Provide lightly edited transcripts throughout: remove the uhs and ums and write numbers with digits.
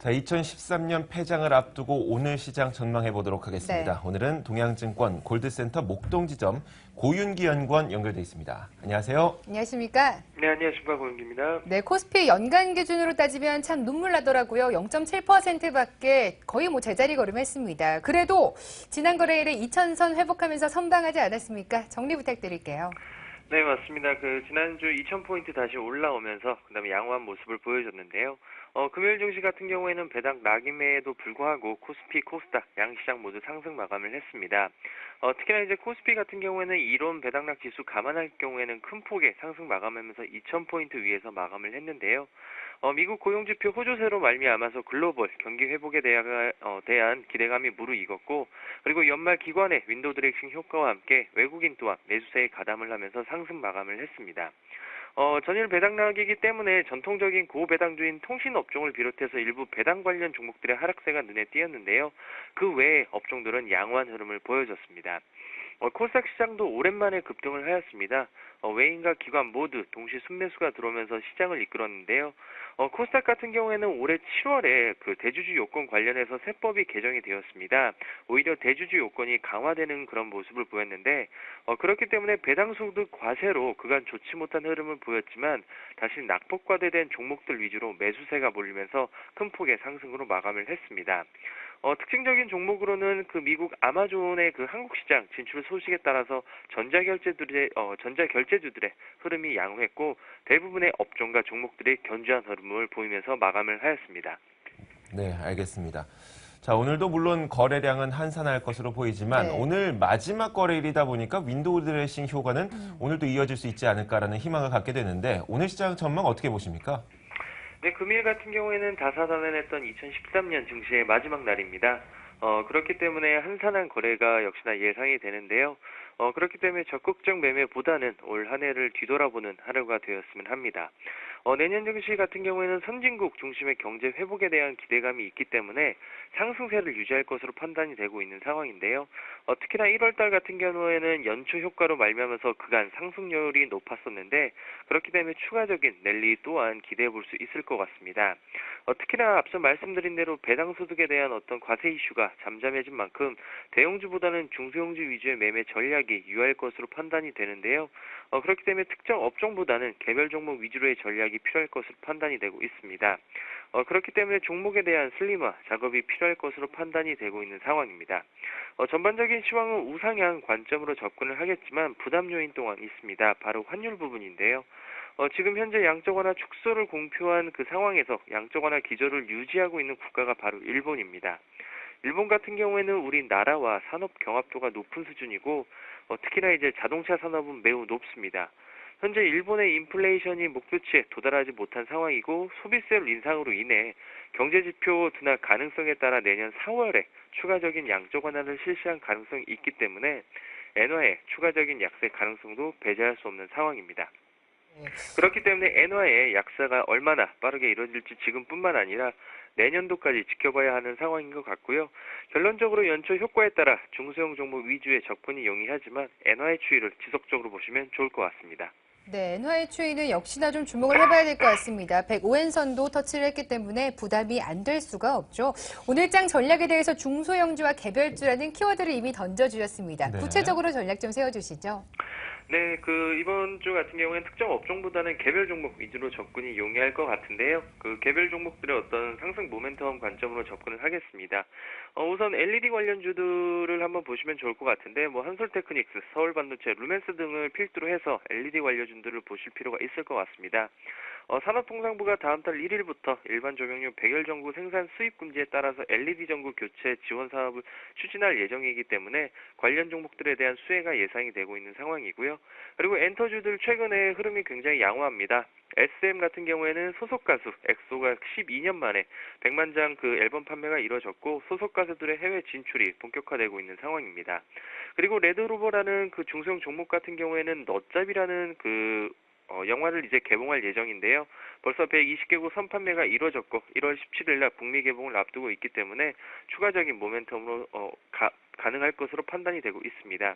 자, 2013년 폐장을 앞두고 오늘 시장 전망해 보도록 하겠습니다. 네. 오늘은 동양증권 골드센터 목동지점 고윤기 연구원 연결돼 있습니다. 안녕하세요. 안녕하십니까? 네, 안녕하십니까. 고윤기입니다. 네, 코스피 연간 기준으로 따지면 참 눈물 나더라고요. 0.7%밖에 거의 제자리 걸음했습니다. 그래도 지난 거래일에 2,000선 회복하면서 선방하지 않았습니까? 정리 부탁드릴게요. 네, 맞습니다. 지난주 2,000포인트 다시 올라오면서 그다음에 양호한 모습을 보여줬는데요. 금요일 증시 같은 경우에는 배당 낙임에도 불구하고 코스피, 코스닥, 양시장 모두 상승 마감을 했습니다. 특히나 이제 코스피 같은 경우에는 이론 배당락 지수 감안할 경우에는 큰 폭의 상승 마감하면서 2,000포인트 위에서 마감을 했는데요. 미국 고용지표 호조세로 말미암아서 글로벌 경기 회복에 대한 기대감이 무르익었고, 그리고 연말 기관의 윈도우 드레싱 효과와 함께 외국인 또한 매수세에 가담을 하면서 상승 마감을 했습니다. 전일 배당락이기 때문에 전통적인 고배당주인 통신업종을 비롯해서 일부 배당 관련 종목들의 하락세가 눈에 띄었는데요. 그 외의 업종들은 양호한 흐름을 보여줬습니다. 코스닥 시장도 오랜만에 급등을 하였습니다. 외인과 기관 모두 동시 순매수가 들어오면서 시장을 이끌었는데요. 코스닥 같은 경우에는 올해 7월에 대주주 요건 관련해서 세법이 개정이 되었습니다. 오히려 대주주 요건이 강화되는 그런 모습을 보였는데, 그렇기 때문에 배당 소득 과세로 그간 좋지 못한 흐름을 보였지만 다시 낙폭과대된 종목들 위주로 매수세가 몰리면서 큰 폭의 상승으로 마감을 했습니다. 특징적인 종목으로는 미국 아마존의 한국 시장 진출 소식에 따라서 전자결제주들의 흐름이 양호했고, 대부분의 업종과 종목들이 견조한 흐름을 보이면서 마감을 하였습니다. 네, 알겠습니다. 자, 오늘도 물론 거래량은 한산할 것으로 보이지만 네. 오늘 마지막 거래일이다 보니까 윈도우 드레싱 효과는 오늘도 이어질 수 있지 않을까라는 희망을 갖게 되는데 오늘 시장 전망 어떻게 보십니까? 네, 금일 같은 경우에는 다사다난했던 2013년 증시의 마지막 날입니다. 그렇기 때문에 한산한 거래가 역시나 예상이 되는데요. 그렇기 때문에 적극적 매매보다는 올 한 해를 뒤돌아보는 하루가 되었으면 합니다. 내년 증시 같은 경우에는 선진국 중심의 경제 회복에 대한 기대감이 있기 때문에 상승세를 유지할 것으로 판단이 되고 있는 상황인데요. 특히나 1월달 같은 경우에는 연초 효과로 말미암아서 그간 상승률이 높았었는데, 그렇기 때문에 추가적인 랠리 또한 기대해 볼 수 있을 것 같습니다. 특히나 앞서 말씀드린 대로 배당 소득에 대한 어떤 과세 이슈가 잠잠해진 만큼 대형주보다는 중소형주 위주의 매매 전략이 유효할 것으로 판단이 되는데요. 그렇기 때문에 특정 업종보다는 개별 종목 위주로의 전략이 필요할 것으로 판단이 되고 있습니다. 그렇기 때문에 종목에 대한 슬림화 작업이 필요할 것으로 판단이 되고 있는 상황입니다. 전반적인 시황은 우상향 관점으로 접근을 하겠지만 부담 요인 또한 있습니다. 바로 환율 부분인데요. 지금 현재 양적 완화 축소를 공표한 상황에서 양적 완화 기조를 유지하고 있는 국가가 바로 일본입니다. 일본 같은 경우에는 우리나라와 산업 경합도가 높은 수준이고, 특히나 이제 자동차 산업은 매우 높습니다. 현재 일본의 인플레이션이 목표치에 도달하지 못한 상황이고, 소비세 인상으로 인해 경제지표 둔화 가능성에 따라 내년 4월에 추가적인 양적 완화를 실시한 가능성이 있기 때문에 엔화의 추가적인 약세 가능성도 배제할 수 없는 상황입니다. 그렇기 때문에 엔화의 약세가 얼마나 빠르게 이루어질지 지금뿐만 아니라 내년도까지 지켜봐야 하는 상황인 것 같고요. 결론적으로 연초 효과에 따라 중소형 종목 위주의 적분이 용이하지만 엔화의 추이를 지속적으로 보시면 좋을 것 같습니다. 네, 엔화의 추이는 역시나 좀 주목을 해봐야 될 것 같습니다. 105엔선도 터치를 했기 때문에 부담이 안 될 수가 없죠. 오늘장 전략에 대해서 중소형주와 개별주라는 키워드를 이미 던져주셨습니다. 네. 구체적으로 전략 좀 세워주시죠. 네, 이번 주 같은 경우에는 특정 업종보다는 개별 종목 위주로 접근이 용이할 것 같은데요. 개별 종목들의 어떤 상승 모멘텀 관점으로 접근을 하겠습니다. 우선 LED 관련주들을 한번 보시면 좋을 것 같은데, 한솔테크닉스, 서울반도체, 루멘스 등을 필두로 해서 LED 관련주들을 보실 필요가 있을 것 같습니다. 산업통상부가 다음 달 1일부터 일반 조명료 백열 전구 생산 수입 금지에 따라서 LED 전구 교체 지원 사업을 추진할 예정이기 때문에 관련 종목들에 대한 수혜가 예상이 되고 있는 상황이고요. 그리고 엔터주들 최근에 흐름이 굉장히 양호합니다. SM 같은 경우에는 소속 가수 엑소가 12년 만에 100만 장 앨범 판매가 이뤄졌고, 소속 가수들의 해외 진출이 본격화되고 있는 상황입니다. 그리고 레드로버라는 중소형 종목 같은 경우에는 넛잡이라는 영화를 이제 개봉할 예정인데요. 벌써 120개국 선판매가 이뤄졌고 1월 17일 날 북미 개봉을 앞두고 있기 때문에 추가적인 모멘텀으로 가능할 것으로 판단이 되고 있습니다.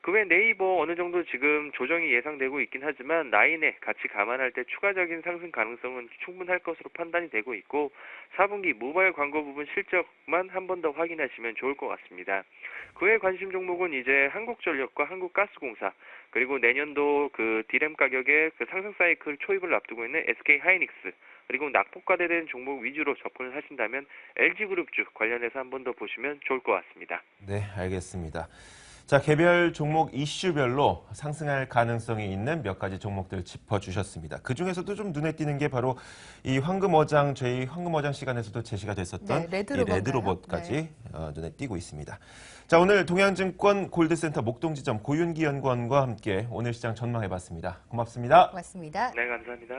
그 외 네이버 어느 정도 지금 조정이 예상되고 있긴 하지만 라인에 같이 감안할 때 추가적인 상승 가능성은 충분할 것으로 판단이 되고 있고 4분기 모바일 광고 부분 실적만 한 번 더 확인하시면 좋을 것 같습니다. 그 외 관심 종목은 이제 한국전력과 한국가스공사 그리고 내년도 그 디램 가격의 그 상승 사이클 초입을 앞두고 있는 SK하이닉스 그리고 낙폭과대된 종목 위주로 접근을 하신다면 LG그룹주 관련해서 한 번 더 보시면 좋을 것 같습니다. 네, 알겠습니다. 자, 개별 종목 이슈별로 상승할 가능성이 있는 몇 가지 종목들 짚어주셨습니다. 그 중에서도 좀 눈에 띄는 게 바로 이 황금어장, 저희 황금어장 시간에서도 제시가 됐었던 네, 이 레드로봇까지 눈에 띄고 있습니다. 자, 오늘 동양증권 골드센터 목동지점 고윤기 연구원과 함께 오늘 시장 전망해봤습니다. 고맙습니다. 고맙습니다. 네, 감사합니다.